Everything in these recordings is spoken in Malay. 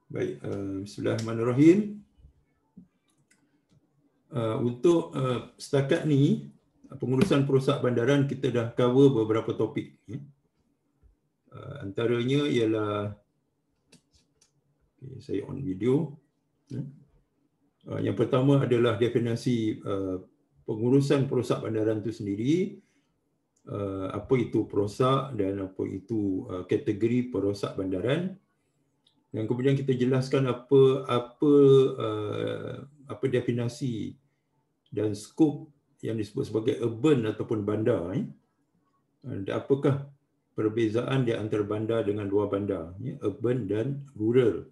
Baik, bismillahirrahmanirrahim. Untuk setakat ni, pengurusan perosak bandaran kita dah cover beberapa topik. Antaranya ialah, saya on video. Yang pertama adalah definisi pengurusan perosak bandaran itu sendiri, apa itu perosak dan apa itu kategori perosak bandaran. Dan kemudian kita jelaskan apa definisi dan skop yang disebut sebagai urban ataupun bandar. Dan apakah perbezaan di antara bandar dengan luar bandar, urban dan rural.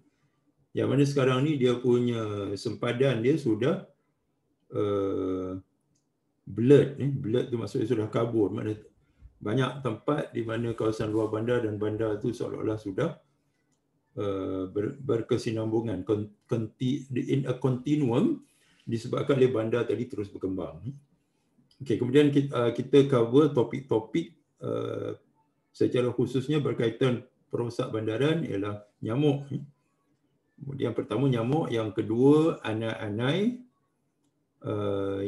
Yang mana sekarang ni dia punya sempadan dia sudah blurred. Blurred tu maksudnya sudah kabur. Maknanya banyak tempat di mana kawasan luar bandar dan bandar tu seolah-olah sudah berkesinambungan, in a continuum, disebabkan oleh bandar tadi terus berkembang. Okey, kemudian kita cover topik-topik secara khususnya berkaitan perosak bandaran ialah nyamuk. Kemudian pertama nyamuk, yang kedua anai-anai,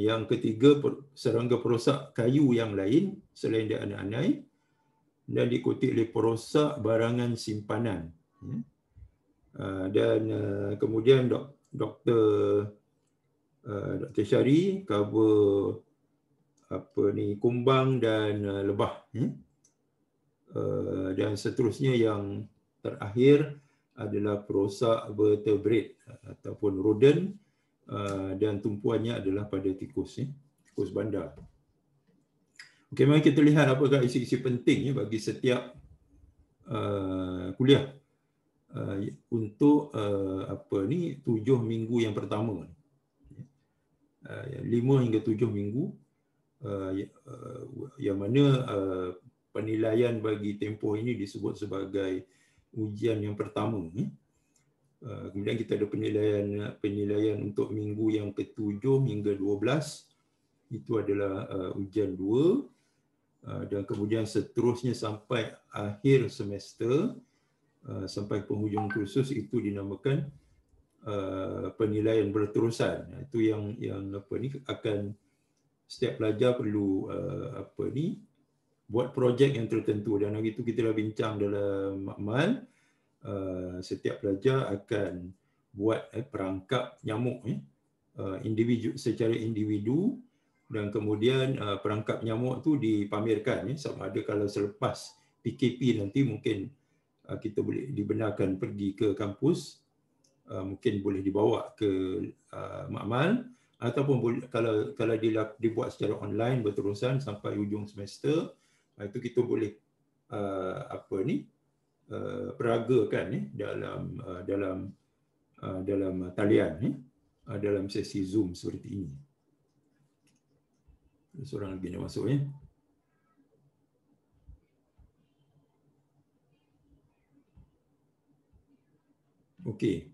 yang ketiga serangga perosak kayu yang lain selain dia anai-anai, dan diikuti oleh perosak barangan simpanan. Dan kemudian Dr. Syari cover kumbang dan lebah. Dan seterusnya yang terakhir adalah perosak vertebrate ataupun rodent, dan tumpuannya adalah pada tikus, tikus bandar. Okey, mari kita lihat apakah isi-isi penting bagi setiap kuliah untuk 7 minggu yang pertama. 5 hingga 7 minggu, yang mana penilaian bagi tempoh ini disebut sebagai ujian yang pertama. Kemudian kita ada penilaian untuk minggu yang ke-7 hingga 12. Itu adalah ujian 2. Dan kemudian seterusnya sampai akhir semester, sampai penghujung kursus, itu dinamakan penilaian berterusan. Itu yang akan setiap pelajar perlu buat projek yang tertentu. Dan hari itu kita dah bincang dalam makmal, setiap pelajar akan buat perangkap nyamuk secara individu, dan kemudian perangkap nyamuk tu dipamerkan. Sama ada kalau selepas PKP nanti mungkin kita boleh dibenarkan pergi ke kampus, mungkin boleh dibawa ke makmal, ataupun boleh, kalau dibuat secara online berterusan sampai hujung semester, itu kita boleh peragakan dalam talian, dalam sesi Zoom seperti ini. Seorang lagi nak masuk ya. Okey.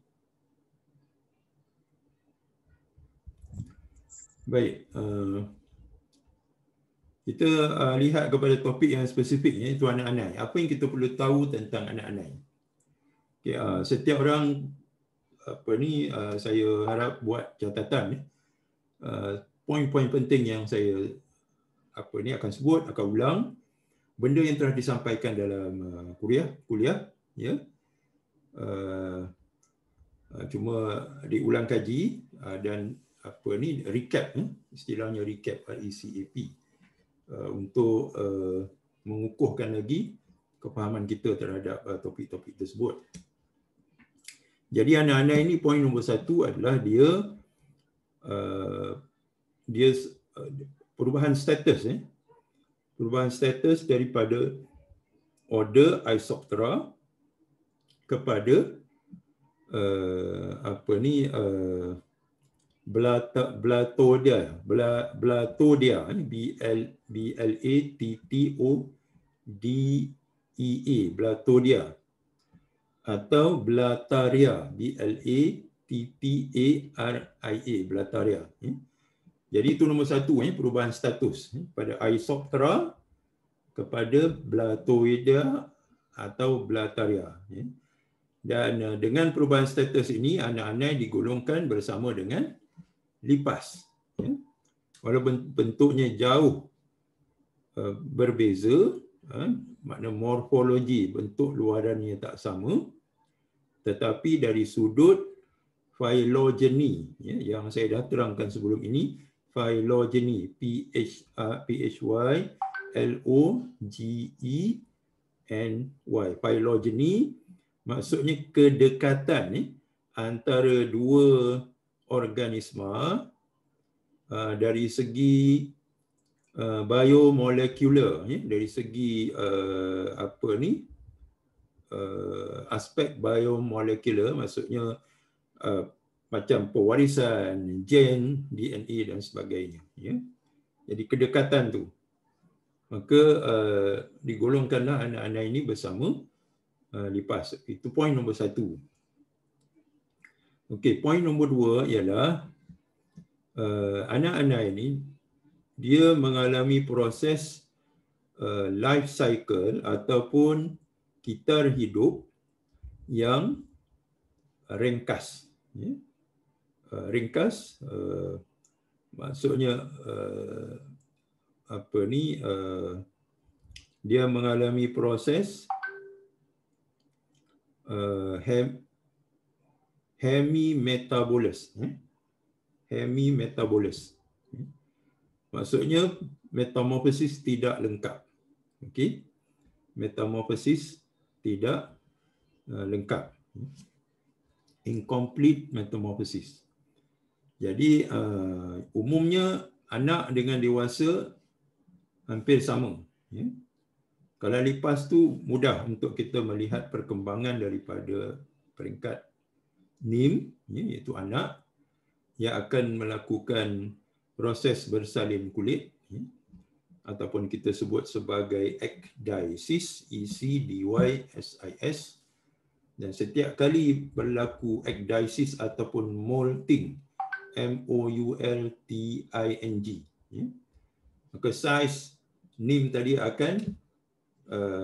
Baik, kita lihat kepada topik yang spesifik, iaitu anak-anak. Apa yang kita perlu tahu tentang anak-anak? Okay, setiap orang saya harap buat catatan poin-poin penting yang saya akan sebut, akan ulang benda yang telah disampaikan dalam kuliah ya. Cuma diulang kaji dan recap, istilahnya recap, RECAP, untuk mengukuhkan lagi kefahaman kita terhadap topik-topik tersebut. Jadi anak-anak ini, poin nombor 1 adalah dia perubahan status daripada order Isoptera kepada Blatodia, BLATTODEA, Blatodia, atau Blataria, BLATTARIA, Blataria. Jadi itu nombor 1, perubahan status pada Isoptera kepada Blatoidea atau Blataria. Dan dengan perubahan status ini, anak-anak digolongkan bersama dengan lipas. Ya. Walaupun bentuknya jauh berbeza, makna morfologi, bentuk luarannya tak sama, tetapi dari sudut phylogeny, ya, yang saya dah terangkan sebelum ini, phylogeny, P-H-Y-L-O-G-E-N-Y, phylogeny maksudnya kedekatan antara dua organisma dari segi biomolekular, dari segi aspek biomolekular, maksudnya macam pewarisan, gen, DNA dan sebagainya. Ya. Jadi kedekatan tu. Maka digolongkanlah anak-anak ini bersama lipas. Itu poin nombor 1. Okey, poin nombor 2 ialah anak-anak ini dia mengalami proses life cycle ataupun kitar hidup yang ringkas. Ya. Ringkas maksudnya dia mengalami proses hemimetabolus. Hemimetabolus. Maksudnya metamorfosis tidak lengkap. Okey. Metamorfosis tidak lengkap. Incomplete metamorphosis. Jadi umumnya anak dengan dewasa hampir sama. Ya. Kalau lipas tu mudah untuk kita melihat perkembangan daripada peringkat NIM, ya, iaitu anak yang akan melakukan proses bersalin kulit, ya, ataupun kita sebut sebagai ekdisis, ECDYSIS. Dan setiap kali berlaku ekdisis ataupun molting, MOULTING, ya, maka saiz NIM tadi akan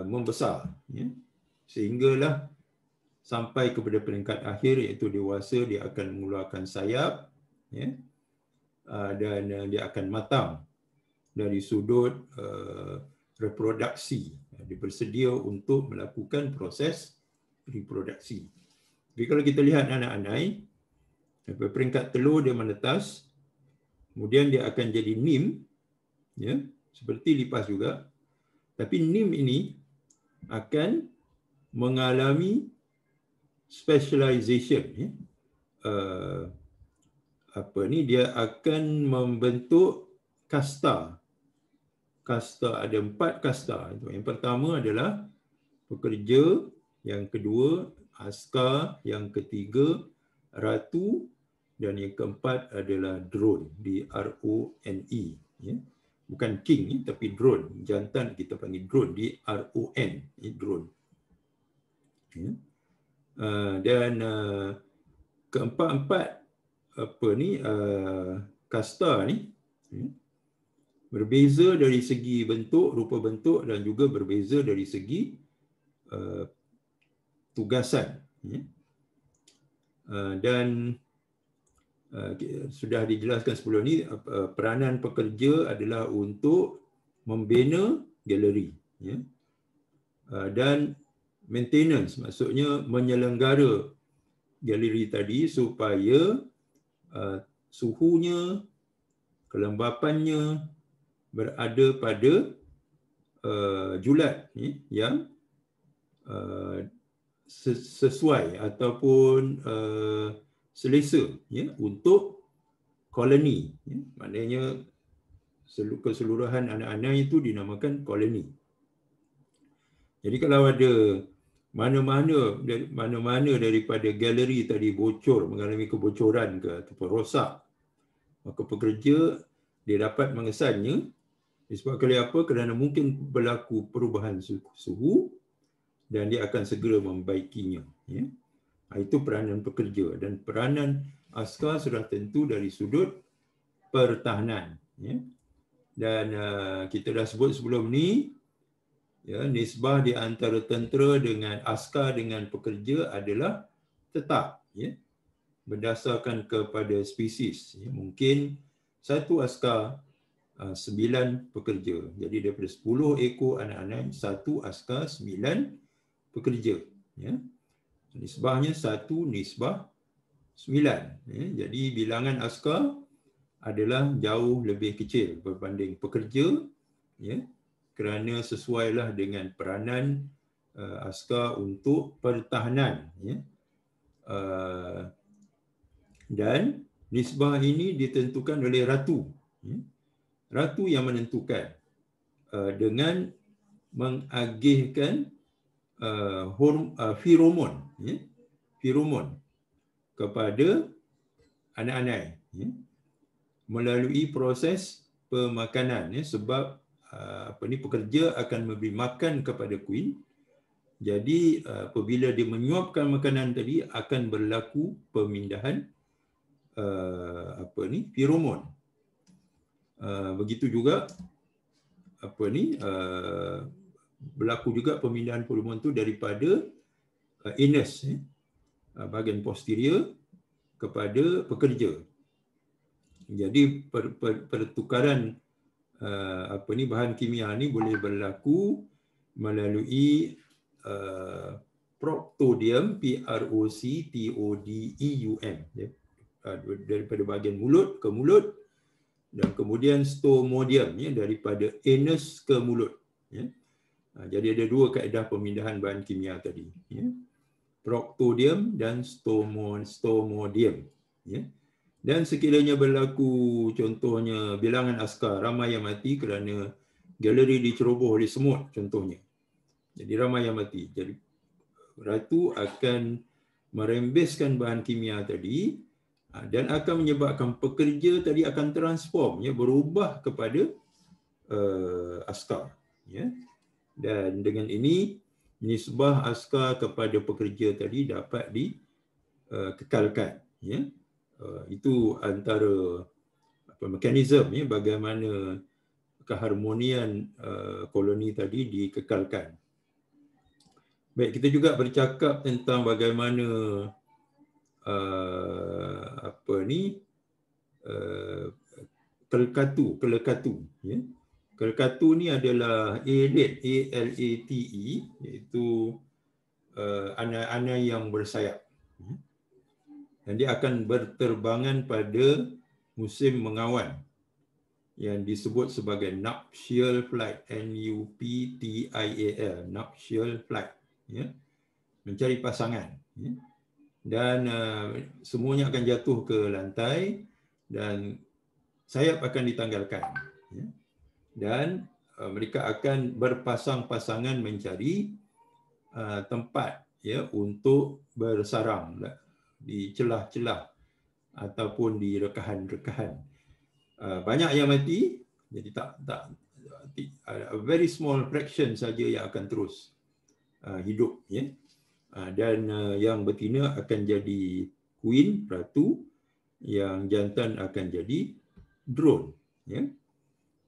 membesar, ya, sehinggalah sampai kepada peringkat akhir iaitu dewasa, dia akan mengeluarkan sayap, ya, dan dia akan matang dari sudut reproduksi. Dia bersedia untuk melakukan proses reproduksi. Jadi kalau kita lihat anak-anak, peringkat telur dia menetas, kemudian dia akan jadi NIM, ya, seperti lipas juga. Tapi NIM ini akan mengalami specialization. Ya. Dia akan membentuk kasta. Kasta ada 4 kasta. Yang pertama adalah pekerja, yang kedua askar, yang ketiga ratu, dan yang keempat adalah drone, D-R-O-N-E. Ya. Bukan king, tapi drone. Jantan kita panggil drone, D-R-O-N, drone. Ya. Dan keempat-empat kasta ni, ya, berbeza dari segi bentuk, rupa bentuk, dan juga berbeza dari segi tugasan. Ya. Dan sudah dijelaskan sebelum ini, peranan pekerja adalah untuk membina galeri, ya, dan maintenance, maksudnya menyelenggara galeri tadi supaya suhunya, kelembapannya berada pada julat, ya, yang sesuai ataupun selesa, ya, untuk koloni. Ya. Maknanya keseluruhan anak-anak itu dinamakan koloni. Jadi kalau ada mana-mana daripada galeri tadi bocor, mengalami kebocoran ke ataupun rosak, maka pekerja dia dapat mengesannya. Disebabkan apa? Kerana mungkin berlaku perubahan suhu dan dia akan segera membaikinya. Ya. Itu peranan pekerja, dan peranan askar sudah tentu dari sudut pertahanan. Ya. Dan kita dah sebut sebelum ni, Ya, nisbah di antara tentera dengan askar dengan pekerja adalah tetap, ya, berdasarkan kepada spesies. Ya, mungkin satu askar 9 pekerja. Jadi daripada 10 ekor anak-anak, satu askar 9 pekerja. Ya. Nisbahnya 1:9. Ya. Jadi bilangan askar adalah jauh lebih kecil berbanding pekerja, ya, kerana sesuailah dengan peranan askar untuk pertahanan. Ya. Dan nisbah ini ditentukan oleh ratu. Ya. Ratu yang menentukan dengan mengagihkan feromon, ya, feromon kepada anak-anak, ya, melalui proses pemakanan, ya, sebab pekerja akan memberi makan kepada queen. Jadi apabila dia menyuapkan makanan tadi akan berlaku pemindahan feromon. Begitu juga berlaku juga pemindahan feromon itu daripada anus, bahagian posterior, kepada pekerja. Jadi pertukaran bahan kimia ni boleh berlaku melalui proctodium, proctodium, daripada bahagian mulut ke mulut, dan kemudian stomodium, ya, daripada anus ke mulut. Ya. Jadi ada dua kaedah pemindahan bahan kimia tadi. Ya. Proctodium dan stomodium. Ya. Dan sekiranya berlaku contohnya bilangan askar ramai yang mati kerana galeri diceroboh oleh semut contohnya. Jadi ramai yang mati. Jadi ratu akan merembeskan bahan kimia tadi dan akan menyebabkan pekerja tadi akan transform, ya, berubah kepada askar. Ya. Dan dengan ini nisbah askar kepada pekerja tadi dapat dikekalkan. Ya. Itu antara mekanisme, ya, bagaimana keharmonian koloni tadi dikekalkan. Baik, kita juga bercakap tentang bagaimana kelekatu. Ya. Kelekatu ni adalah elate, A-L-A-T-E, iaitu anak-anak yang bersayap. Dan dia akan berterbangan pada musim mengawan yang disebut sebagai nuptial flight, N-U-P-T-I-A-L, nuptial flight, ya, mencari pasangan. Ya. Dan semuanya akan jatuh ke lantai dan sayap akan ditanggalkan. Ya. Dan mereka akan berpasang-pasangan mencari tempat, ya, untuk bersarang di celah-celah ataupun di rekahan-rekahan. Banyak yang mati, jadi a very small fraction saja yang akan terus hidup, ya. Dan yang betina akan jadi queen, ratu, yang jantan akan jadi drone. Ya.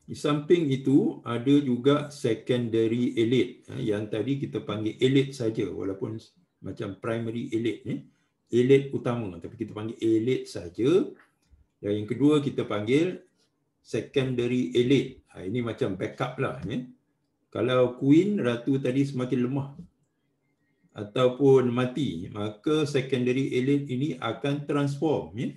Di samping itu ada juga secondary elite, yang tadi kita panggil elite saja, walaupun macam primary elite, ya. Elite utama, tapi kita panggil elite saja. Dan yang kedua kita panggil secondary elite. Ini macam backup lah. Ya. Kalau queen, ratu tadi semakin lemah ataupun mati, maka secondary elite ini akan transform, ya,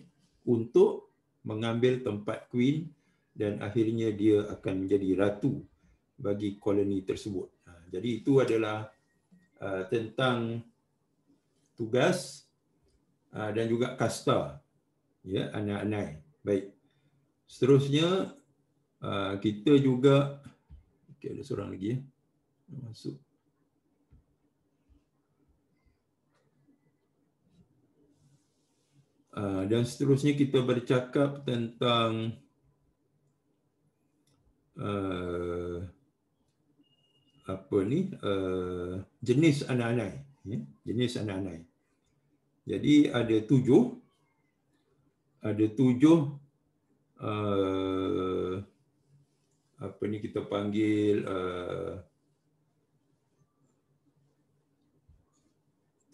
untuk mengambil tempat queen dan akhirnya dia akan menjadi ratu bagi koloni tersebut. Jadi itu adalah tentang tugas dan juga kasta, ya, anak-anak. Baik. Seterusnya kita juga ada seorang lagi, ya, masuk. Dan seterusnya kita bercakap tentang jenis anak-anak, ya, jenis anak-anak. Jadi ada tujuh kita panggil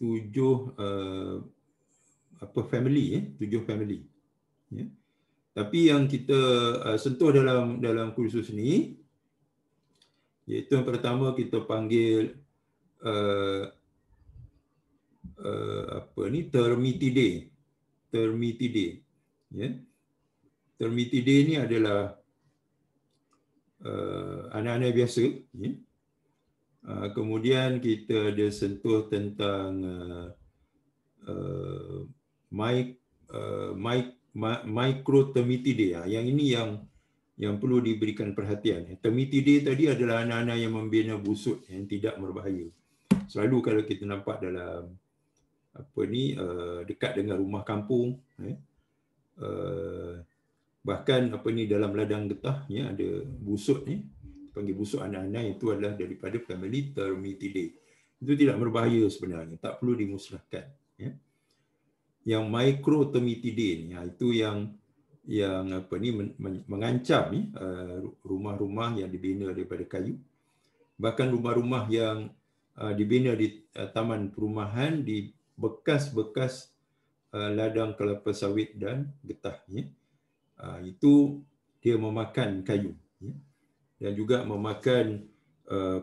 7 family. Ya. Tapi yang kita sentuh dalam kursus ni, iaitu yang pertama kita panggil Termitidae. Ya. Termitidae ni adalah anak-anak biasa. Ya. Kemudian kita ada sentuh tentang Microtermitidae. Yang ini yang perlu diberikan perhatian. Termitidae tadi adalah anak-anak yang membina busut yang tidak berbahaya. Selalu kalau kita nampak dalam dekat dengan rumah kampung, bahkan dalam ladang getah ada busut ni, panggil busuk anak-anak, itu adalah daripada family Termitidae. Itu tidak berbahaya sebenarnya, tak perlu dimusnahkan. Ya. Yang Microtermitidae ni, itu yang mengancam rumah-rumah yang dibina daripada kayu. Bahkan rumah-rumah yang dibina di taman perumahan di bekas-bekas ladang kelapa sawit dan getah. Ya. Itu dia memakan kayu. Ya. Dan juga memakan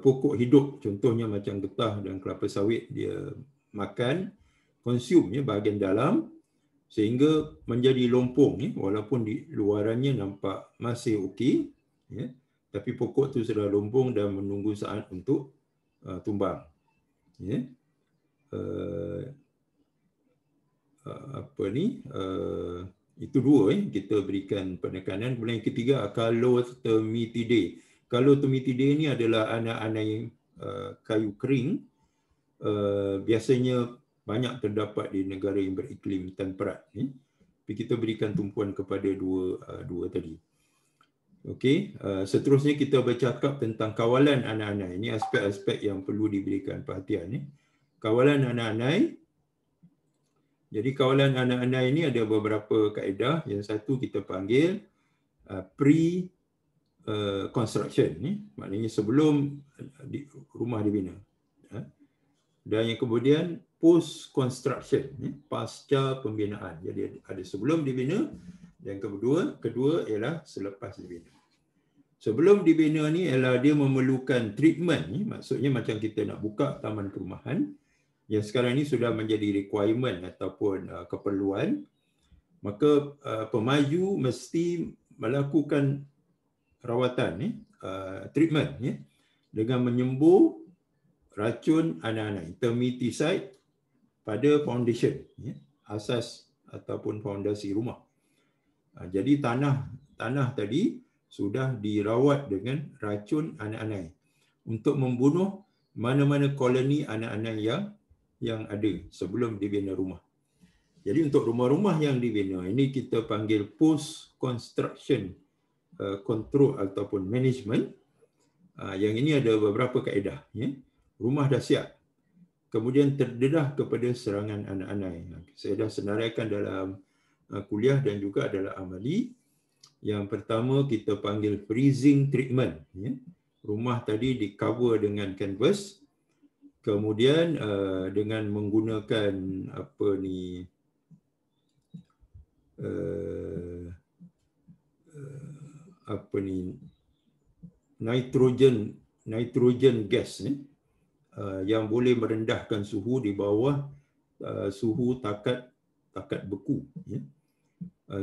pokok hidup, contohnya macam getah dan kelapa sawit, dia makan, consume bahagian dalam sehingga menjadi lompong, walaupun di luarannya nampak masih okey, tapi pokok tu sudah lompong dan menunggu saat untuk tumbang. Itu dua kita berikan penekanan. Kemudian yang ketiga, Calotermitidae. Calotermitidae ini adalah anak-anak kayu kering, biasanya banyak terdapat di negara yang beriklim temperat. Tapi kita berikan tumpuan kepada dua tadi. Okey, seterusnya kita bercakap tentang kawalan anak-anak. Ini aspek-aspek yang perlu diberikan perhatian. Kawalan anak-anak. Jadi kawalan anak-anak ini ada beberapa kaedah. Yang satu kita panggil pre-construction. Maknanya sebelum rumah dibina. Dan yang kemudian post-construction, pasca pembinaan. Jadi ada sebelum dibina, dan kedua ialah selepas dibina. Sebelum dibina ni ialah dia memerlukan treatment. Maksudnya macam kita nak buka taman perumahan, yang sekarang ini sudah menjadi requirement ataupun keperluan, maka pemaju mesti melakukan rawatan, treatment, dengan menyembuh racun anak-anak, termiticide, pada foundation, asas ataupun fondasi rumah. Jadi tanah tadi sudah dirawat dengan racun anak-anak untuk membunuh mana-mana koloni anak-anak yang ada sebelum dibina rumah. Jadi untuk rumah-rumah yang dibina ini kita panggil post construction control ataupun management. Yang ini ada beberapa kaedah. Rumah dah siap, kemudian terdedah kepada serangan anak-anak. Saya dah senaraikan dalam kuliah dan juga dalam amali. Yang pertama kita panggil freezing treatment. Rumah tadi di cover dengan canvas, kemudian dengan menggunakan nitrogen gas, yang boleh merendahkan suhu di bawah suhu takat beku,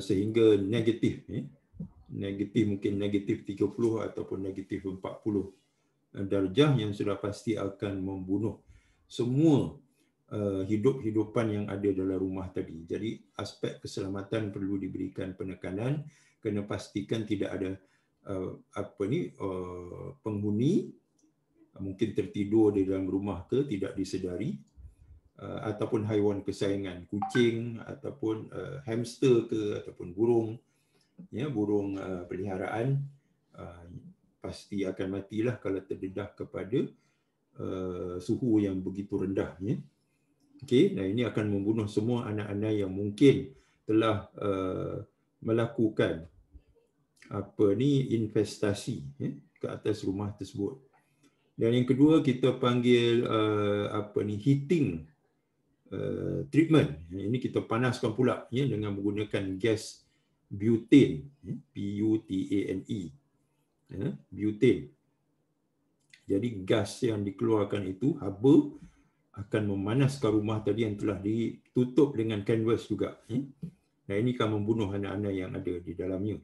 sehingga negatif, mungkin negatif 30 ataupun negatif 40 darjah, yang sudah pasti akan membunuh semua hidup-hidupan yang ada dalam rumah tadi. Jadi aspek keselamatan perlu diberikan penekanan, kena pastikan tidak ada penghuni mungkin tertidur di dalam rumah ke tidak disedari, ataupun haiwan kesayangan, kucing ataupun hamster ke ataupun burung, burung peliharaan, pasti akan matilah kalau terdedah kepada suhu yang begitu rendah. Okey, dan ini akan membunuh semua anak-anak yang mungkin telah melakukan investasi ke atas rumah tersebut. Dan yang kedua kita panggil heating treatment. Ini kita panaskan pula ya, dengan menggunakan gas butane, B-U-T-A-N-E, ya, butane. Jadi gas yang dikeluarkan itu, haba, akan memanaskan rumah tadi yang telah ditutup dengan kanvas juga. Dan ini akan membunuh anak-anak yang ada di dalamnya.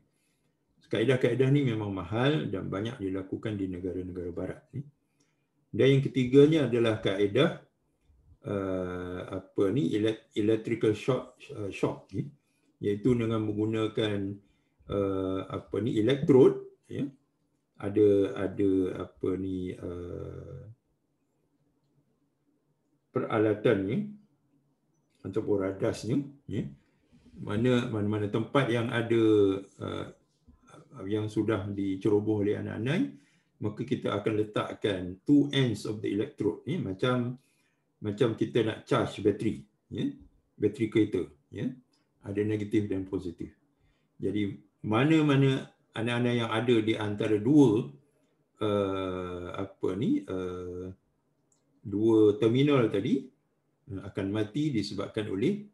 Kaedah-kaedah ni memang mahal dan banyak dilakukan di negara-negara barat. Dan yang ketiganya adalah kaedah electrical shock, iaitu dengan menggunakan elektrod, ya. Ada peralatannya ataupun radasnya, ya. Mana-mana tempat yang ada yang sudah diceroboh oleh anak-anak, maka kita akan letakkan two ends of the electrode, ya. Macam kita nak charge bateri, ya. Bateri kereta, ya. Ada negatif dan positif. Jadi mana-mana anak-anak yang ada di antara dua dua terminal tadi akan mati disebabkan oleh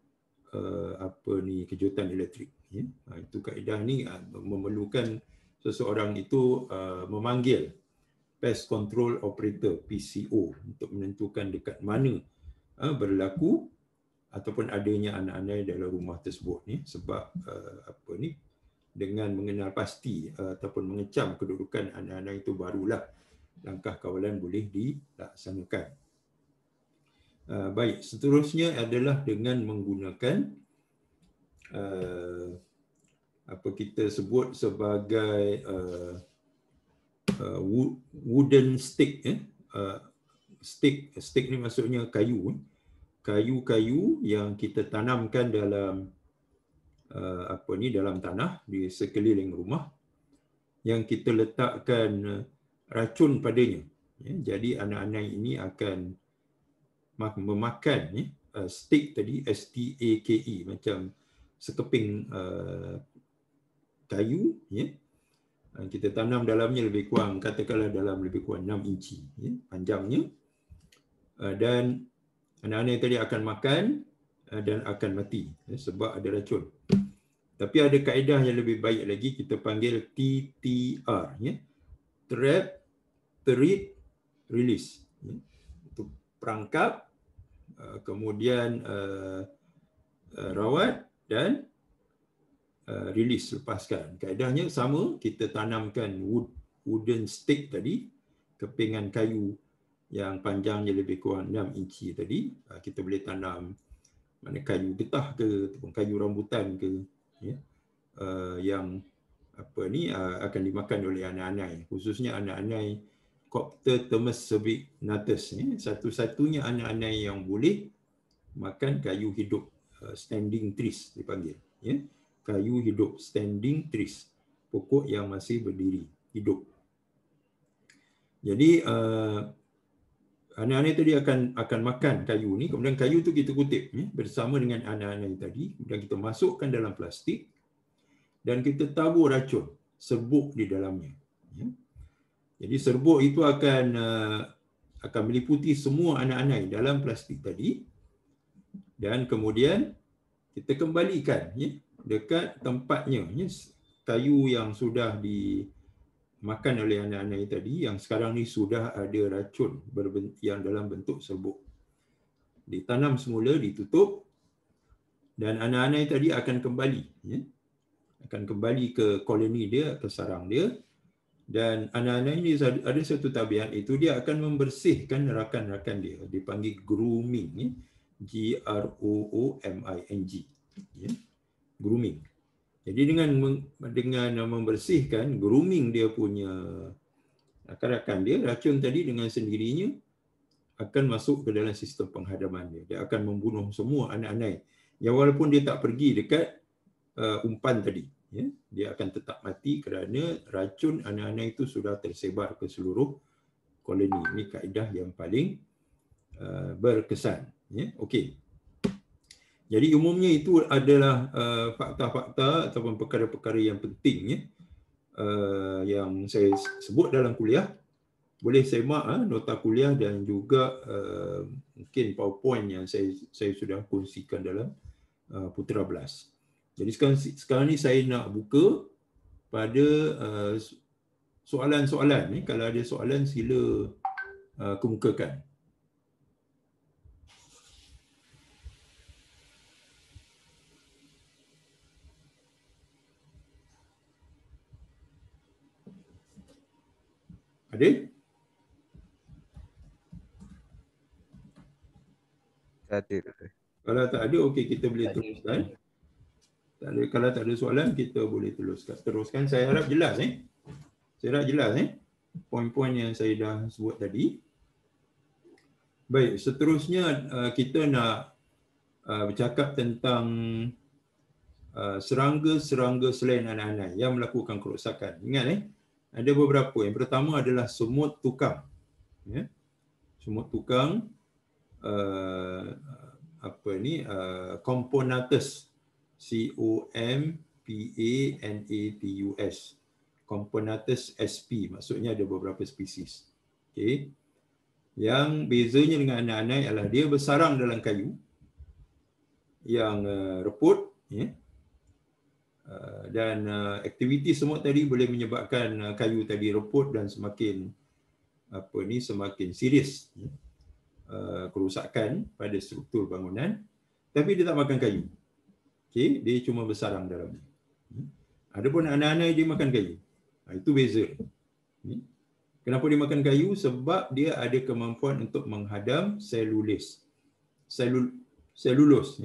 kejutan elektrik, ya. Itu kaedah ni memerlukan seseorang itu memanggil Pest Control Operator, PCO, untuk menentukan dekat mana berlaku ataupun adanya anak-anak dalam rumah tersebut, ni. Sebab dengan mengenal pasti ataupun mengecam kedudukan anak-anak itu, barulah langkah kawalan boleh dilaksanakan. Baik, seterusnya adalah dengan menggunakan apa kita sebut sebagai wooden stick, stick ni maksudnya kayu-kayu yang kita tanamkan dalam dalam tanah di sekeliling rumah, yang kita letakkan racun padanya, ya. Jadi anak-anak ini akan memakan stick tadi, S-T-A-K-E, macam sekeping kayu, ya. Kita tanam dalamnya lebih kurang, katakanlah dalam lebih kurang 6 inci, ya, panjangnya, dan anak-anak tadi akan makan dan akan mati, ya, sebab ada racun. Tapi ada kaedah yang lebih baik lagi, kita panggil TTR, ya. Trap, treat, release, ya. Itu perangkap, kemudian rawat dan release, lepaskan. Kaedahnya sama, kita tanamkan wooden stick tadi, kepingan kayu yang panjangnya lebih kurang 6 inci tadi. Kita boleh tanam mana kayu getah ke ataupun kayu rambutan ke, ya, yang akan dimakan oleh anak-anak, khususnya anak-anak Coptotemus cerbinatus, ya. Satu-satunya anak-anak yang boleh makan kayu hidup, standing trees dipanggil, ya. Kayu hidup, standing trees, pokok yang masih berdiri, hidup. Jadi anak-anak tadi akan makan kayu ni, kemudian kayu tu kita kutip, ya, bersama dengan anak-anak tadi, kemudian kita masukkan dalam plastik dan kita tabur racun serbuk di dalamnya, ya. Jadi serbuk itu akan meliputi semua anak-anak dalam plastik tadi, dan kemudian kita kembalikan, ya, dekat tempatnya, ya, kayu yang sudah dimakan oleh anak-anak tadi, yang sekarang ni sudah ada racun yang dalam bentuk serbuk. Ditanam semula, ditutup, dan anak-anak tadi akan kembali, ya, akan kembali ke koloni dia, ke sarang dia. Dan anak-anak ini ada satu tabiat, itu dia akan membersihkan rakan-rakan dia, dipanggil grooming, ya. G-R-O-O-M-I-N-G, ya. Grooming. Jadi dengan membersihkan, grooming dia punya rakan-rakan dia, racun tadi dengan sendirinya akan masuk ke dalam sistem penghadaman dia. Dia akan membunuh semua anak-anak yang walaupun dia tak pergi dekat umpan tadi, ya, dia akan tetap mati kerana racun anak-anak itu sudah tersebar ke seluruh koloni. Ini kaedah yang paling berkesan, ya. Okey. Jadi umumnya itu adalah fakta-fakta ataupun perkara-perkara yang penting, ya, yang saya sebut dalam kuliah. boleh semak nota kuliah dan juga mungkin PowerPoint yang saya sudah kongsikan dalam Putra Blast. Jadi sekarang ni saya nak buka pada soalan-soalan. Kalau ada soalan sila kemukakan. Ada? Ada. Kalau tak ada, okey, kita boleh teruskan. Kalau tak ada soalan, kita boleh teruskan. Saya harap jelas. Saya harap jelas poin-poin yang saya dah sebut tadi. Baik, seterusnya kita nak bercakap tentang serangga-serangga selain anak-anak yang melakukan kerosakan. Ingat ada beberapa. Yang pertama adalah semut tukang. Semut tukang Componatus, Companatus, Componatus sp, maksudnya ada beberapa spesies. Okey. Yang bezanya dengan anak-anak adalah dia bersarang dalam kayu yang reput, dan aktiviti semut tadi boleh menyebabkan kayu tadi reput dan semakin serius kerosakan pada struktur bangunan, tapi dia tak makan kayu. Okey, dia cuma bersarang dalamnya. Adapun anak-anak dia makan kayu. Itu beza. Kenapa dia makan kayu? Sebab dia ada kemampuan untuk menghadam selulos. Selulos, CELLULOSE,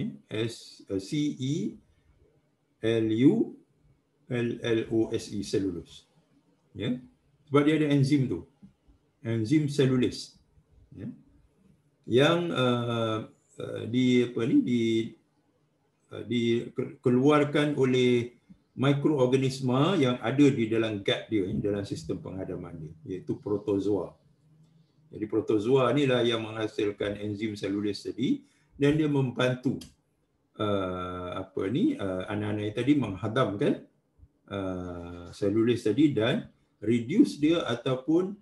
selulos. Sebab dia ada enzim tu. Enzim selulis. Yang dikeluarkan oleh mikroorganisma yang ada di dalam gut dia, dalam sistem penghadaman dia, iaitu protozoa. Jadi protozoa inilah yang menghasilkan enzim selulis tadi, dan dia membantu anak-anak tadi menghadamkan selulis tadi dan reduce dia ataupun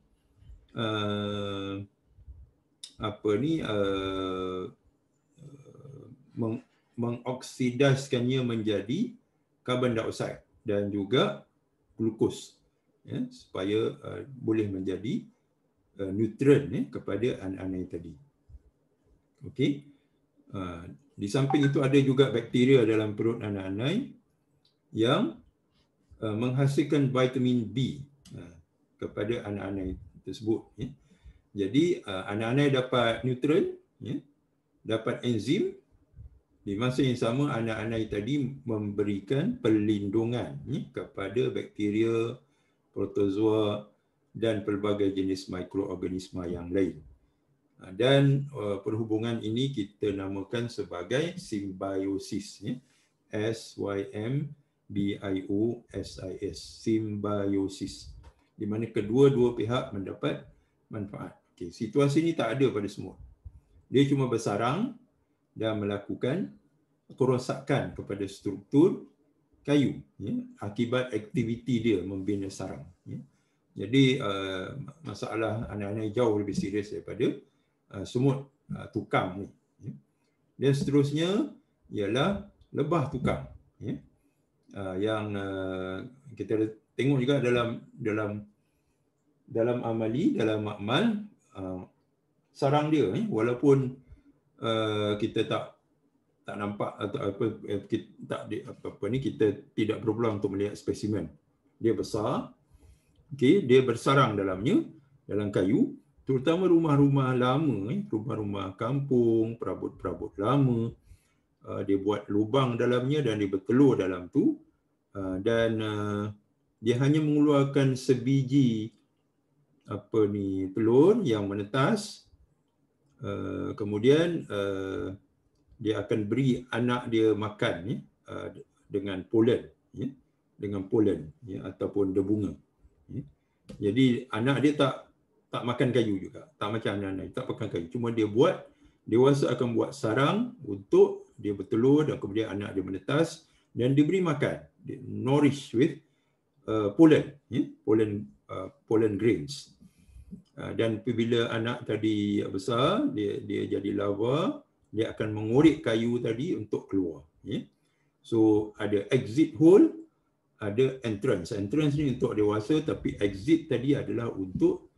mengoksidaskannya menjadi karbon dioksida dan juga glukos, supaya boleh menjadi nutrien kepada anak-anak tadi. Okey. Di samping itu ada juga bakteria dalam perut anak-anak yang menghasilkan vitamin B kepada anak-anak tersebut. Jadi anak-anak dapat nutrien, dapat enzim. Di masa yang sama anak-anak tadi memberikan perlindungan kepada bakteria, protozoa dan pelbagai jenis mikroorganisma yang lain. Dan perhubungan ini kita namakan sebagai simbiosis. SYMBIOSIS, simbiosis, di mana kedua-dua pihak mendapat manfaat. Okay, situasi ini tak ada pada semut. Dia cuma bersarang dan melakukan kerosakan kepada struktur kayu akibat aktiviti dia membina sarang. Jadi masalah anak-anak jauh lebih serius daripada semut tukang ni. Dan seterusnya ialah lebah tukang. Yang kita tengok juga dalam amali, dalam makmal, sarang dia walaupun kita tak nampak atau kita tidak berpeluang untuk melihat spesimen. Dia besar. Okey, dia bersarang dalamnya, dalam kayu, terutama rumah-rumah lama, rumah-rumah kampung, perabot-perabot lama. Dia buat lubang dalamnya dan dia bertelur dalam tu, dan dia hanya mengeluarkan sebiji telur yang menetas. Kemudian dia akan beri anak dia makan dengan polen, ataupun debunga. Jadi anak dia tak makan kayu juga, tak macam anak-anak, tak makan kayu. Cuma dia dewasa akan buat sarang untuk dia bertelur dan kemudian anak dia menetas dan diberi makan, nourish with pollen, pollen grains. Dan apabila anak tadi besar, dia jadi larva, dia akan mengorek kayu tadi untuk keluar. So ada exit hole, ada entrance. Entrance ni untuk dewasa, tapi exit tadi adalah untuk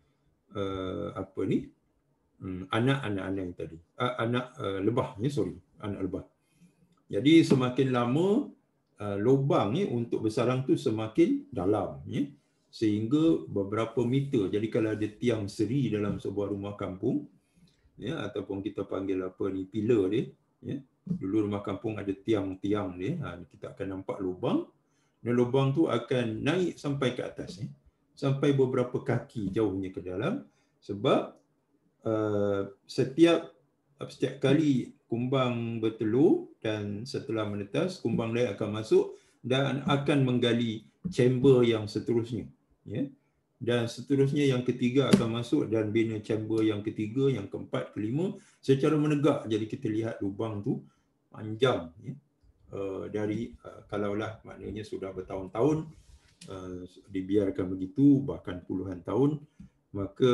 anak-anak yang tadi, anak lebah, anak lebah. Jadi semakin lama lubang untuk bersarang tu semakin dalam, sehingga beberapa meter. Jadi kalau ada tiang seri dalam sebuah rumah kampung, ataupun kita panggil pilar dia, dulu rumah kampung ada tiang-tiang dia, kita akan nampak lubang, dan lubang tu akan naik sampai ke atas, sampai beberapa kaki jauhnya ke dalam, sebab setiap kali kumbang bertelur dan setelah menetas, kumbang lain akan masuk dan akan menggali chamber yang seterusnya. Dan seterusnya yang ketiga akan masuk dan bina chamber yang ketiga, yang keempat, kelima secara menegak. Jadi kita lihat lubang tu panjang, dari kalaulah maknanya sudah bertahun-tahun dibiarkan begitu, bahkan puluhan tahun, maka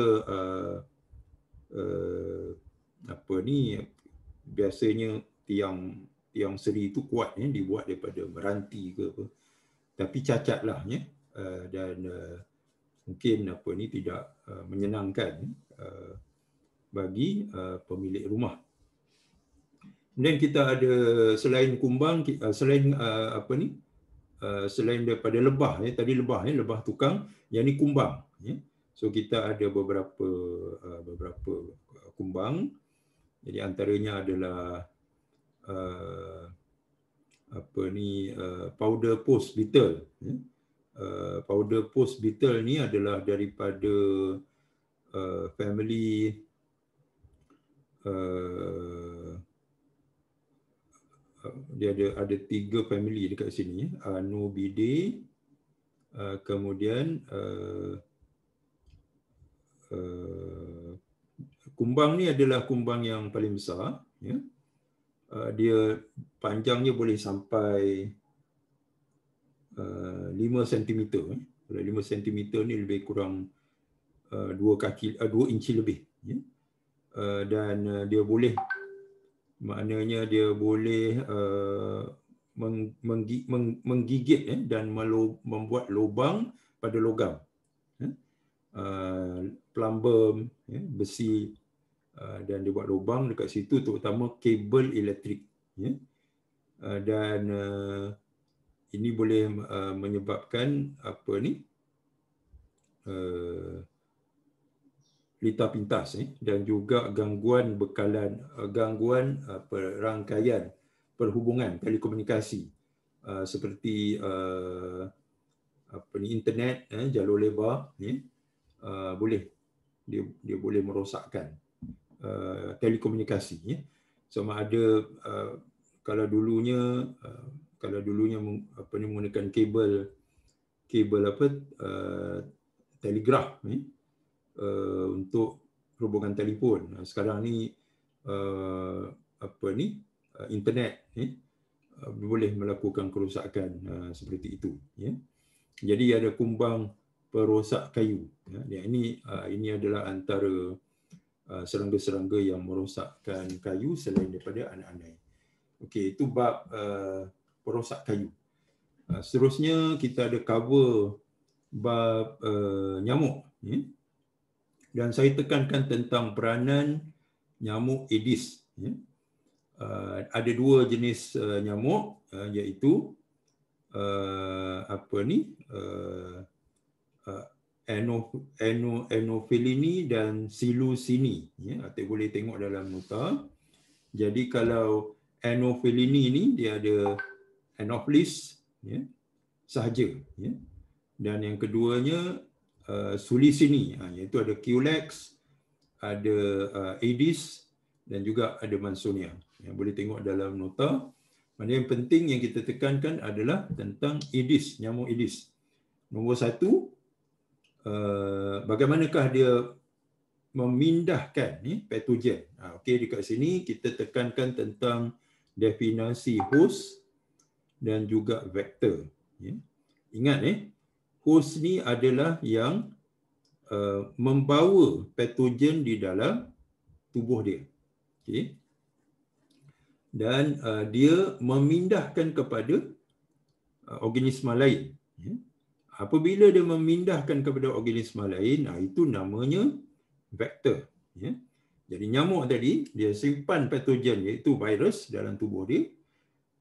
biasanya tiang seri itu kuat, dibuat daripada meranti ke apa, tapi cacatlah, dan mungkin tidak menyenangkan bagi pemilik rumah. Dan kita ada selain kumbang, selain selain daripada lebah, tadi lebah tukang, yang ni kumbang. So kita ada beberapa kumbang. Jadi antaranya adalah powder post beetle. Powder post beetle ni adalah daripada family dia ada 3 family dekat sini, Anobidae, kemudian kumbang ni adalah kumbang yang paling besar, dia panjangnya boleh sampai 5 cm. Kalau 5 cm ni lebih kurang 2 inci lebih, dan dia boleh, maknanya dia boleh menggigit dan membuat lubang pada logam, plumber, besi, dan dia buat lubang dekat situ, terutama kabel elektrik, dan ini boleh menyebabkan lita pintas, dan juga gangguan bekalan, gangguan rangkaian perhubungan telekomunikasi, seperti internet, jalur lebar, boleh dia boleh merosakkan telekomunikasi. Sama ada kalau dulunya menggunakan kabel telegraf, untuk hubungan telefon. Sekarang ni internet boleh melakukan kerosakan seperti itu. Jadi ada kumbang perosak kayu. Ini adalah antara serangga-serangga yang merosakkan kayu selain daripada anak-anak. Okey, itu bab perosak kayu. Seterusnya kita ada cover bab nyamuk. Dan saya tekankan tentang peranan nyamuk Aedes. Ada 2 jenis nyamuk, iaitu Anopheline dan Psilocini. Kita boleh tengok dalam nota. Jadi kalau Anopheline ni dia ada Anopheles sahaja, dan yang keduanya Psilocini, iaitu ada Culex, ada Aedes, dan juga ada Mansonia. Yang boleh tengok dalam nota. Mana yang penting yang kita tekankan adalah tentang Aedes, nyamuk Aedes. Nombor 1, bagaimanakah dia memindahkan patogen. Okey, dekat sini kita tekankan tentang definisi host dan juga vektor. Ingat, host ni adalah yang membawa patogen di dalam tubuh dia. Okay. Dan dia memindahkan kepada organisma lain. Apabila dia memindahkan kepada organisma lain, itu namanya vektor. Jadi nyamuk tadi, dia simpan patogen iaitu virus dalam tubuh dia,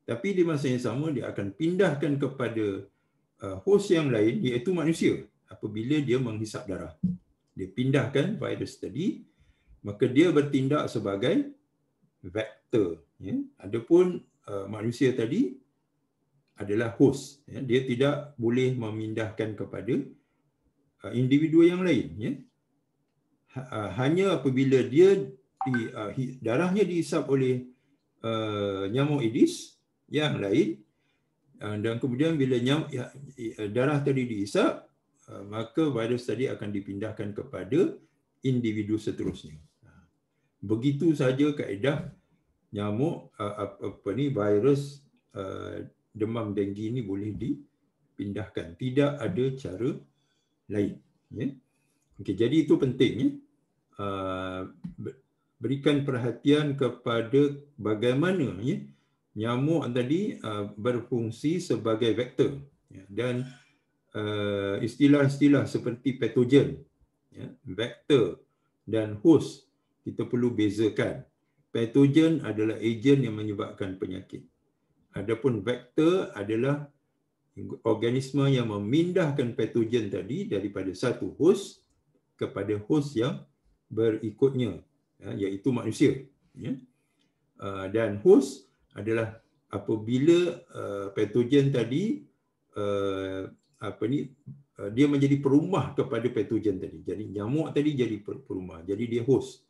tapi di masa yang sama dia akan pindahkan kepada host yang lain iaitu manusia apabila dia menghisap darah. Dia pindahkan virus tadi, maka dia bertindak sebagai vektor. Adapun manusia tadi adalah host. Dia tidak boleh memindahkan kepada individu yang lain. Hanya apabila dia darahnya dihisap oleh nyamuk Aedes yang lain, dan kemudian bila darah tadi dihisap, maka virus tadi akan dipindahkan kepada individu seterusnya. Begitu saja kaedah nyamuk virus demam denggi ini boleh dipindahkan. Tidak ada cara lain. Okey, jadi itu penting. Berikan perhatian kepada bagaimana nyamuk tadi berfungsi sebagai vektor. Dan istilah-istilah seperti patogen, vektor dan host, kita perlu bezakan. Patogen adalah ejen yang menyebabkan penyakit. Adapun vektor adalah organisma yang memindahkan patogen tadi daripada satu host kepada host yang berikutnya, iaitu manusia. Dan host adalah apabila patogen tadi dia menjadi perumah kepada patogen tadi. Jadi nyamuk tadi jadi perumah, jadi dia host.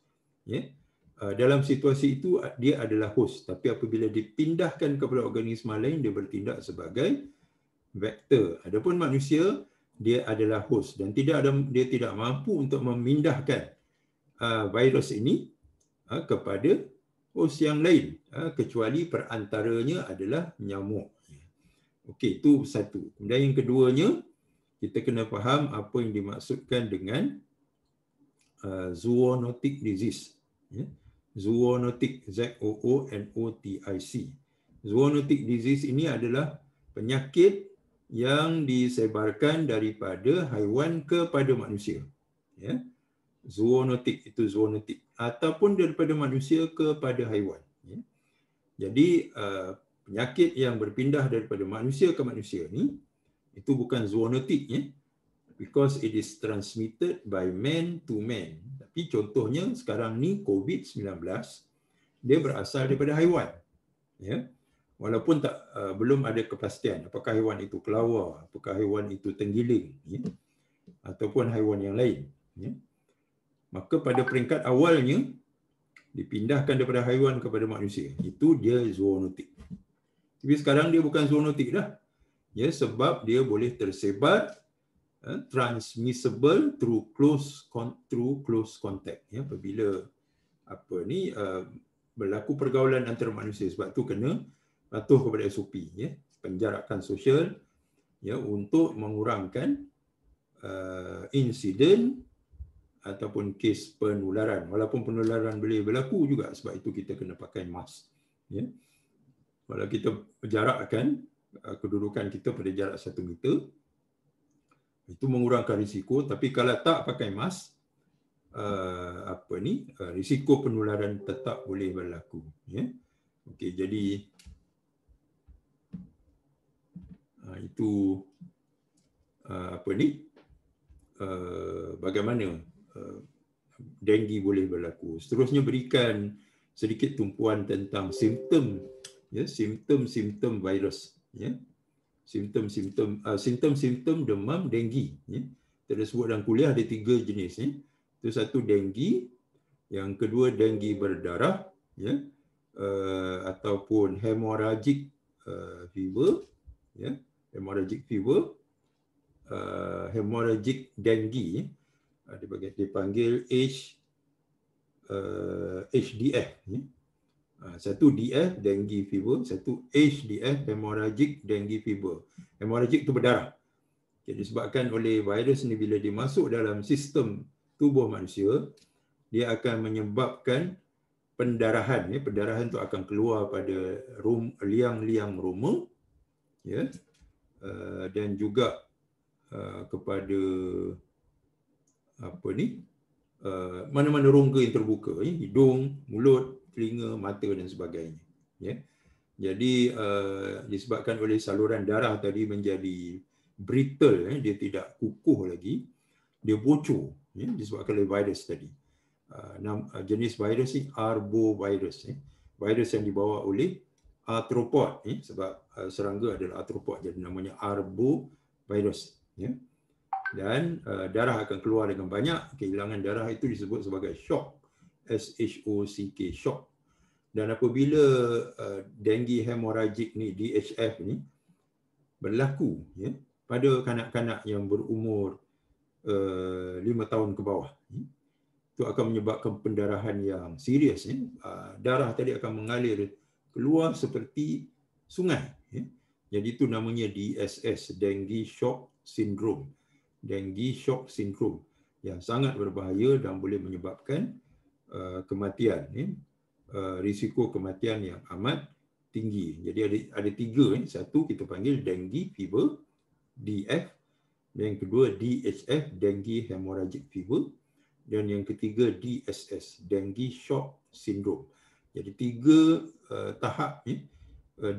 Dalam situasi itu dia adalah host, tapi apabila dipindahkan kepada organisma lain, dia bertindak sebagai vektor. Adapun manusia, dia adalah host dan dia tidak mampu untuk memindahkan virus ini kepada host yang lain, kecuali perantaranya adalah nyamuk. Okey, itu satu. Kemudian yang keduanya, kita kena faham apa yang dimaksudkan dengan zoonotic disease. Zoonotic, Z-O-O-N-O-T-I-C. Zoonotic disease ini adalah penyakit yang disebarkan daripada haiwan kepada manusia. Zoonotic, itu zoonotic. Ataupun daripada manusia kepada haiwan. Jadi penyakit yang berpindah daripada manusia ke manusia ni, itu bukan zoonotic, because it is transmitted by man to man. Tapi contohnya sekarang ni COVID-19, dia berasal daripada haiwan. Walaupun belum ada kepastian apakah haiwan itu kelawar, apakah haiwan itu tenggiling, ataupun haiwan yang lain. Maka pada peringkat awalnya dipindahkan daripada haiwan kepada manusia. Itu dia zoonotik. Tapi sekarang dia bukan zoonotik dah. Sebab dia boleh tersebar, transmissible through close contact. Apabila berlaku pergaulan antara manusia, sebab tu kena patuh kepada SOP, penjarakan sosial, untuk mengurangkan insiden ataupun kes penularan. Walaupun penularan boleh berlaku juga, sebab itu kita kena pakai mask. Kalau kita jarakkan kedudukan kita pada jarak 1 meter, itu mengurangkan risiko. Tapi kalau tak pakai mask, risiko penularan tetap boleh berlaku. Okey, jadi itu bagaimana denggi boleh berlaku. Seterusnya berikan sedikit tumpuan tentang simptom, simptom virus. Simptom demam denggi. Kita sebut dalam kuliah ada 3 jenis. Itu satu denggi, yang kedua denggi berdarah, ataupun hemorrhagic fever, hemorrhagic fever, hemorrhagic denggi, dipanggil HDF. Satu DF, dengue fever. Satu HDF, hemorrhagic dengue fever. Hemorrhagic itu berdarah. Jadi disebabkan oleh virus ni, bila dia masuk dalam sistem tubuh manusia, dia akan menyebabkan pendarahan. Pendarahan tu akan keluar pada liang-liang roma, ya, dan juga kepada mana-mana rongga yang terbuka, hidung, mulut, telinga, mata dan sebagainya. Ya. Jadi disebabkan oleh saluran darah tadi menjadi brittle, dia tidak kukuh lagi, dia bocor, disebabkan oleh virus tadi. Jenis virus ni arbovirus, virus yang dibawa oleh arthropod, sebab serangga adalah arthropod, jadi namanya arbovirus. Dan darah akan keluar dengan banyak. Kehilangan darah itu disebut sebagai shock, SHOCK, shock. Dan apabila dengue hemorrhagic ni, DHF ni berlaku, pada kanak-kanak yang berumur 5 tahun ke bawah, itu akan menyebabkan pendarahan yang serius. Darah tadi akan mengalir keluar seperti sungai. Jadi itu namanya DSS, Dengue Shock Syndrome. Dengue Shock Syndrome yang sangat berbahaya dan boleh menyebabkan kematian. Risiko kematian yang amat tinggi. Jadi ada 3. Satu kita panggil dengue fever, DF. Dan yang kedua DHF, dengue hemorrhagic fever. Dan yang ketiga DSS, dengue shock syndrome. Jadi 3 tahap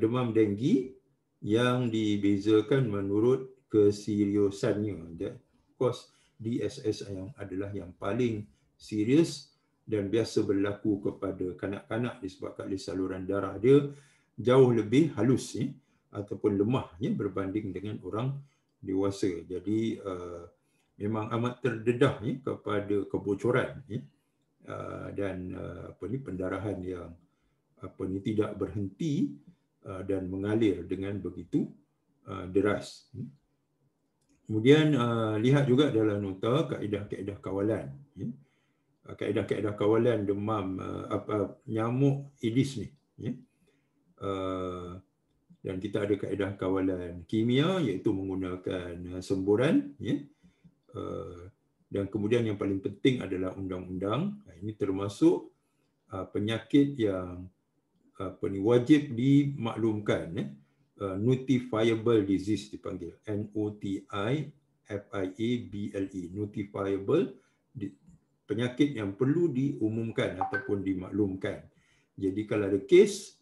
demam dengue yang dibezakan menurut keseriusannya. Of course, DSS adalah yang paling serius dan biasa berlaku kepada kanak-kanak disebabkan oleh saluran darah dia jauh lebih halus ataupun lemah berbanding dengan orang dewasa. Jadi memang amat terdedah kepada kebocoran dan pendarahan yang tidak berhenti dan mengalir dengan begitu deras. Kemudian lihat juga dalam nota kaedah-kaedah kawalan. Kaedah-kaedah kawalan demam nyamuk Aedes ni. Dan kita ada kaedah kawalan kimia, iaitu menggunakan semburan. Dan kemudian yang paling penting adalah undang-undang. Ini termasuk penyakit yang wajib dimaklumkan. Notifiable disease dipanggil, NOTIFIABLE, notifiable, penyakit yang perlu diumumkan ataupun dimaklumkan. Jadi kalau ada kes,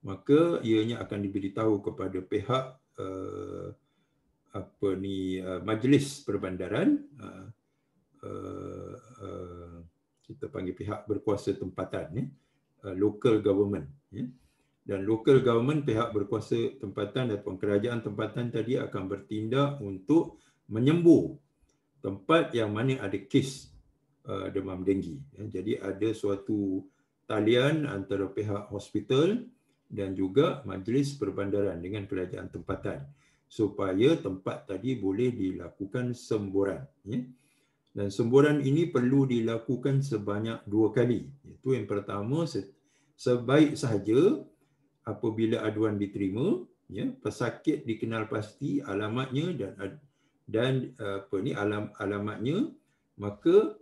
maka ianya akan diberitahu kepada pihak majlis perbandaran, kita panggil pihak berkuasa tempatan, local government. Dan local government, pihak berkuasa tempatan ataupun kerajaan tempatan tadi akan bertindak untuk menyembuh tempat yang mana ada kes demam denggi. Jadi ada suatu talian antara pihak hospital dan juga majlis perbandaran dengan kerajaan tempatan supaya tempat tadi boleh dilakukan semburan. Dan semburan ini perlu dilakukan sebanyak 2 kali. Itu yang pertama, sebaik sahaja apabila aduan diterima, pesakit dikenal pasti alamatnya dan alamatnya, maka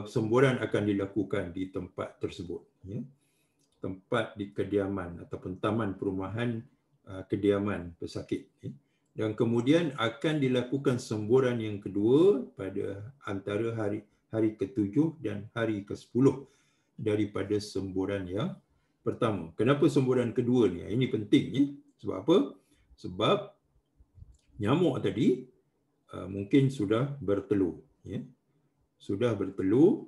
semburan akan dilakukan di tempat tersebut, tempat di kediaman ataupun taman perumahan kediaman pesakit. Dan kemudian akan dilakukan semburan yang kedua pada antara hari ke-7 dan hari ke-10 daripada semburan yang pertama. Kenapa semburan kedua ni? Ini penting. Sebab apa? Sebab nyamuk tadi mungkin sudah bertelur. Sudah bertelur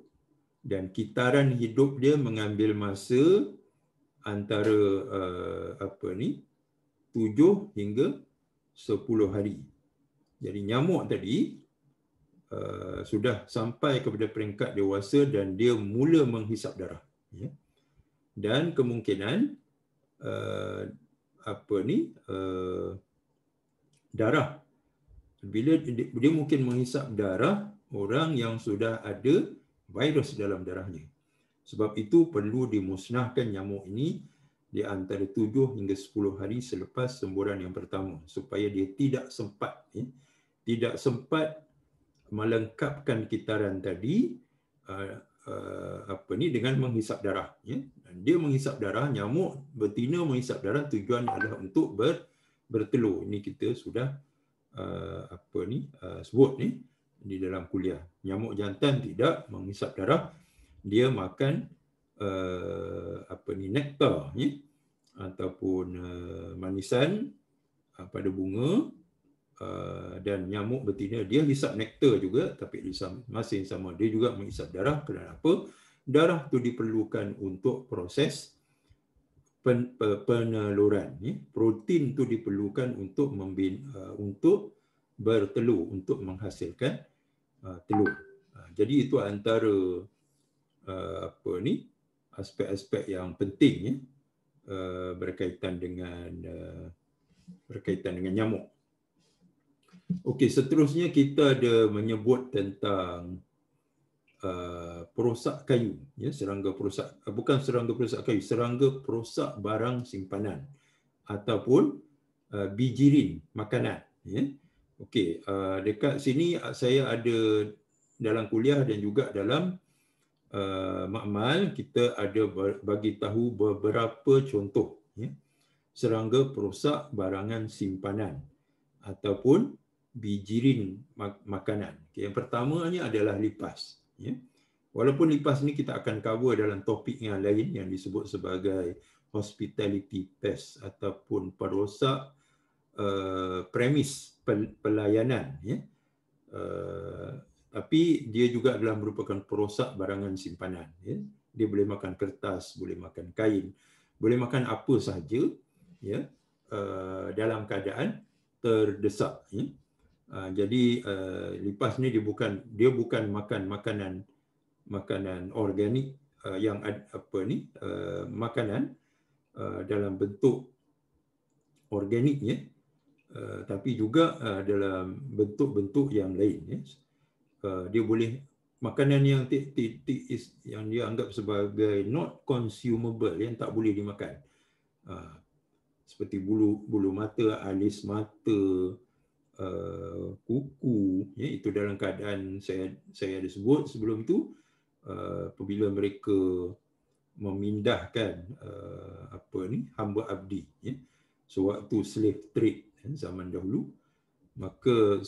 dan kitaran hidup dia mengambil masa antara 7 hingga 10 hari. Jadi nyamuk tadi sudah sampai kepada peringkat dewasa dan dia mula menghisap darah. Dan kemungkinan darah, bila dia mungkin menghisap darah orang yang sudah ada virus dalam darahnya. Sebab itu perlu dimusnahkan nyamuk ini di antara 7 hingga 10 hari selepas semburan yang pertama supaya dia tidak sempat tidak sempat melengkapkan kitaran tadi dengan menghisap darah. Dia menghisap darah, nyamuk betina menghisap darah, tujuan adalah untuk bertelur. Ini kita sudah sebut di dalam kuliah. Nyamuk jantan tidak menghisap darah, dia makan nektar ataupun manisan pada bunga. Dan nyamuk betina dia hisap nektar juga, tapi di masa yang sama dia juga menghisap darah. Kenapa? Darah itu diperlukan untuk proses peneluran. Protein itu diperlukan untuk bertelur, untuk menghasilkan telur. Jadi itu antara aspek-aspek yang penting berkaitan dengan nyamuk. Okey, seterusnya kita ada menyebut tentang perosak kayu, serangga perosak, bukan serangga perosak kayu, serangga perosak barang simpanan ataupun bijirin makanan. Okey, dekat sini saya ada dalam kuliah dan juga dalam makmal kita ada bagi tahu beberapa contoh serangga perosak barangan simpanan ataupun bijirin makanan. Yang pertamanya adalah lipas. Walaupun lipas ni kita akan cover dalam topik yang lain yang disebut sebagai hospitality pest ataupun perosak premis pelayanan. Tapi dia juga adalah merupakan perosak barangan simpanan. Dia boleh makan kertas, boleh makan kain, boleh makan apa sahaja dalam keadaan terdesak. Jadi lipas ni dia bukan makan makanan organik yang makanan dalam bentuk organiknya, tapi juga dalam bentuk-bentuk yang lain. Dia boleh makanan yang dia anggap sebagai not consumable, yang tak boleh dimakan, seperti bulu mata, alis mata, kuku, itu dalam keadaan saya ada sebut sebelum itu, apabila mereka memindahkan hamba abdi, sewaktu slave trade zaman dahulu, maka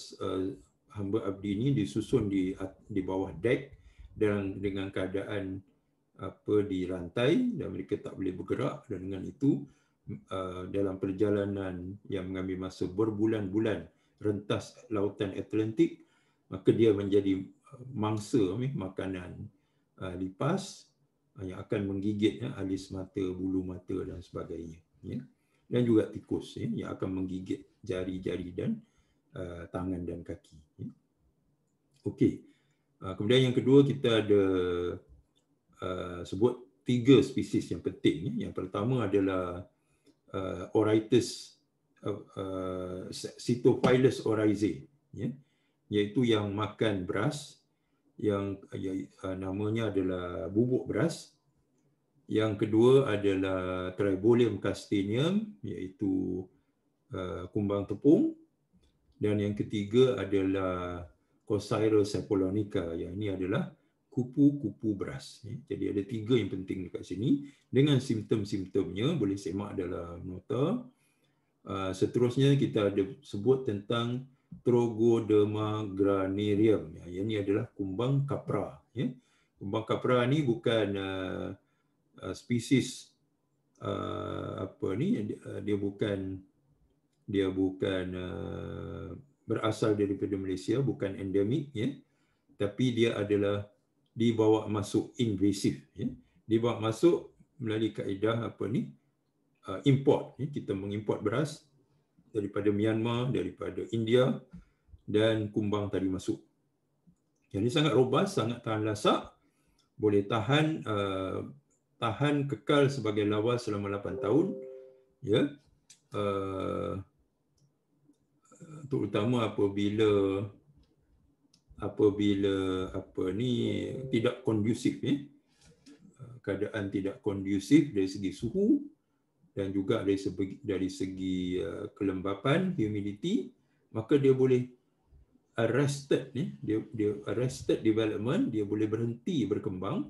hamba abdi ini disusun di bawah dek dan dengan keadaan dirantai dan mereka tak boleh bergerak, dan dengan itu dalam perjalanan yang mengambil masa berbulan-bulan rentas lautan Atlantik, maka dia menjadi mangsa makanan lipas yang akan menggigit alis mata, bulu mata dan sebagainya. Dan juga tikus yang akan menggigit jari-jari dan tangan dan kaki. Okey. Kemudian yang kedua kita ada sebut 3 spesies yang penting. Yang pertama adalah Orites Cytophilus oryzae, iaitu yang makan beras, yang namanya adalah bubuk beras. Yang kedua adalah Tribolium castaneum, iaitu kumbang tepung. Dan yang ketiga adalah Cosyros apollonica, yang ini adalah kupu-kupu beras. Jadi ada 3 yang penting dekat sini dengan simptom-simptomnya, boleh semak dalam nota. Seterusnya kita ada sebut tentang Trogoderma granarium. Yang ini adalah kumbang kapra. Kumbang kapra ni bukan spesies dia bukan berasal daripada Malaysia, bukan endemik, tapi dia adalah dibawa masuk invasif. Dibawa masuk melalui kaedah import. Kita mengimport beras daripada Myanmar, daripada India, dan kumbang tadi masuk. Yang ini sangat robust, sangat tahan lasak, boleh tahan kekal sebagai lawas selama 8 tahun. Terutama apabila tidak kondusif, keadaan tidak kondusif dari segi suhu dan juga dari segi kelembapan, humidity, maka dia boleh arrested dia arrested development, dia boleh berhenti berkembang,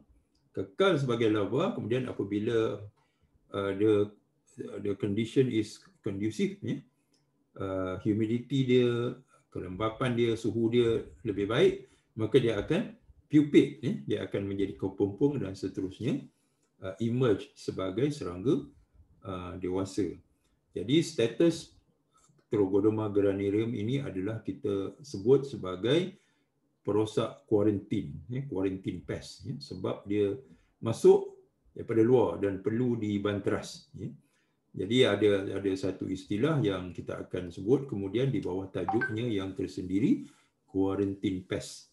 kekal sebagai larva. Kemudian apabila the condition is conducive, humidity dia, kelembapan dia, suhu dia lebih baik, maka dia akan pupate, dia akan menjadi kepompong dan seterusnya, emerge sebagai serangga dewasa. Jadi status Trogodoma granium ini adalah kita sebut sebagai perosak kuarantin, quarantine pest, sebab dia masuk daripada luar dan perlu dibanteras. Jadi ada satu istilah yang kita akan sebut kemudian di bawah tajuknya yang tersendiri, quarantine pest.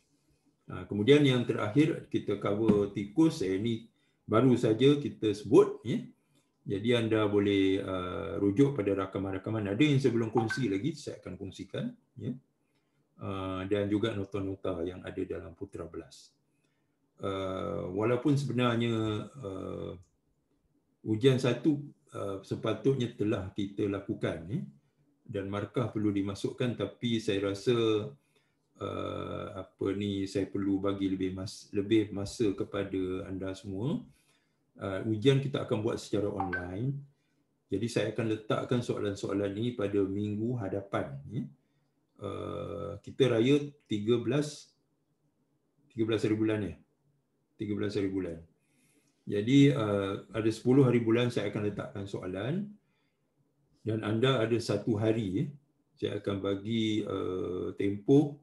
Kemudian yang terakhir kita cover tikus, ini baru saja kita sebut. Jadi anda boleh rujuk pada rakaman-rakaman. Ada yang saya belum kongsi lagi, saya akan kongsikan. Dan juga nota-nota yang ada dalam Putra Belas. Walaupun sebenarnya ujian satu sepatutnya telah kita lakukan, dan markah perlu dimasukkan, tapi saya rasa saya perlu bagi lebih masa kepada anda semua. Ujian kita akan buat secara online. Jadi saya akan letakkan soalan-soalan ini pada minggu hadapan. Kita raya 13 hari bulan 13 hari bulan. Jadi ada 10 hari bulan saya akan letakkan soalan, dan anda ada 1 hari. Saya akan bagi tempoh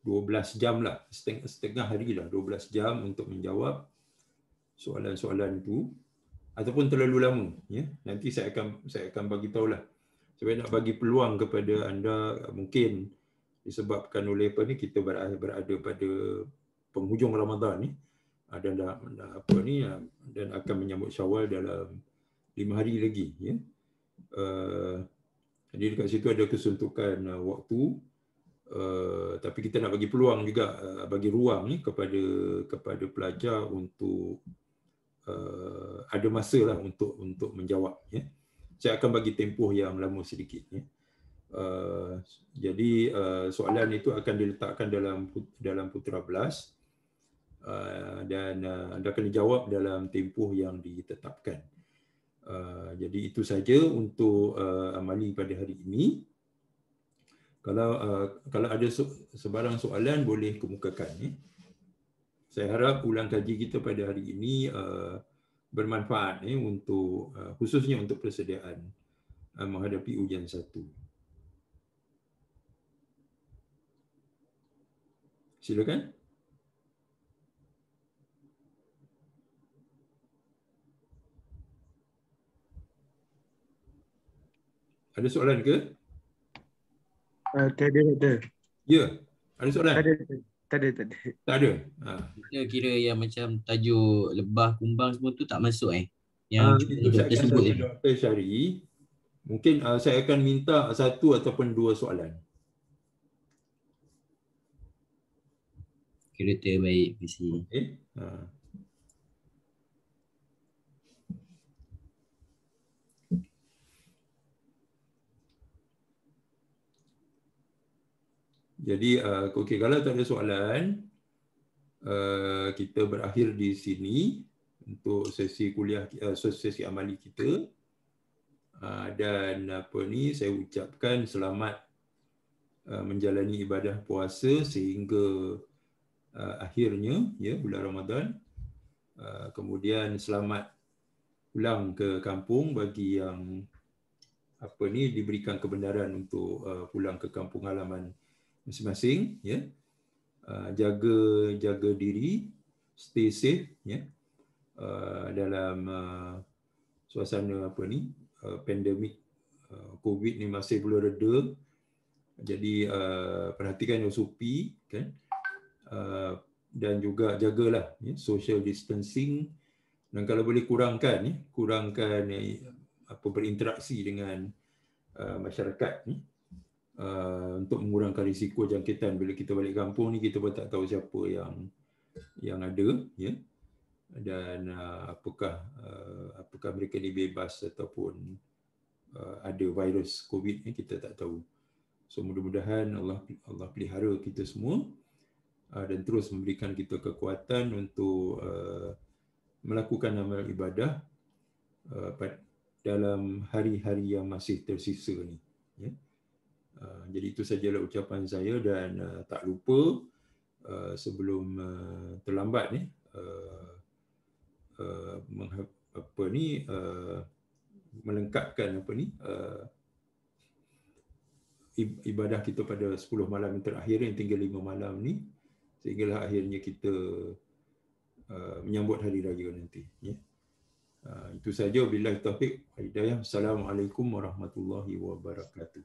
12 jam lah, setengah hari lah, 12 jam untuk menjawab soalan-soalan itu, ataupun terlalu lama, nanti saya akan bagi tahulah. Saya nak bagi peluang kepada anda, mungkin disebabkan oleh kita berada pada penghujung Ramadan dan dan akan menyambut Syawal dalam 5 hari lagi. Jadi dekat situ ada kesuntukan waktu, tapi kita nak bagi peluang juga, bagi ruang kepada pelajar untuk ada masa lah untuk menjawab. Saya akan bagi tempoh yang lama sedikit. Jadi soalan itu akan diletakkan dalam Putra Belas, dan anda akan dijawab dalam tempoh yang ditetapkan. Jadi itu saja untuk amali pada hari ini. Kalau ada sebarang soalan boleh kemukakan. Saya harap ulang kaji kita pada hari ini bermanfaat untuk khususnya untuk persediaan menghadapi ujian satu. Silakan. Ada soalan ke? Tak ada, Doktor. Ya, ada soalan? Tak ada. Tak ada. Kira yang macam tajuk lebah, kumbang semua tu tak masuk yang itu saya akan tanya Dr. Syari. Mungkin saya akan minta 1 ataupun 2 soalan. Kira terbaik. Okey. Jadi kalau tak ada soalan, kita berakhir di sini untuk sesi kuliah, sesi amali kita. Dan saya ucapkan selamat menjalani ibadah puasa sehingga akhirnya bulan Ramadan. Kemudian selamat pulang ke kampung bagi yang diberikan kebenaran untuk pulang ke kampung halaman masing-masing. Jaga diri, stay safe dalam suasana pandemik COVID ni masih belum reda. Jadi perhatikan SOP kan, dan juga jagalah social distancing, dan kalau boleh kurangkan berinteraksi dengan masyarakat untuk mengurangkan risiko jangkitan. Bila kita balik kampung ni, kita pun tak tahu siapa yang ada, dan apakah mereka ni bebas ataupun ada virus COVID ni, kita tak tahu. So mudah-mudahan Allah pelihara kita semua dan terus memberikan kita kekuatan untuk melakukan amal ibadah dalam hari-hari yang masih tersisa ni. Ya. Jadi itu sajalah ucapan saya dan tak lupa sebelum terlambat ni melengkapkan ibadah kita pada 10 malam yang terakhir yang tinggal 5 malam ni, sehinggalah akhirnya kita menyambut hari raya nanti. Ya. Itu saja, billahi taufiq wal hidayah. Assalamualaikum warahmatullahi wabarakatuh.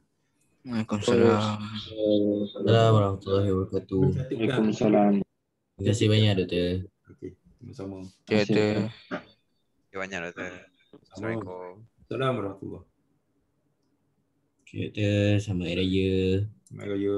Waalaikumsalam. Assalamualaikum warahmatullahi wabarakatuh. Waalaikumsalam. Terima kasih banyak, Doktor. Okey, sama-sama. Ya, Doktor. Terima kasih banyak, Doktor. Assalamualaikum. Assalamualaikum warahmatullahi. Okay, Doktor. Selamat Hari Raya. Selamat Raya.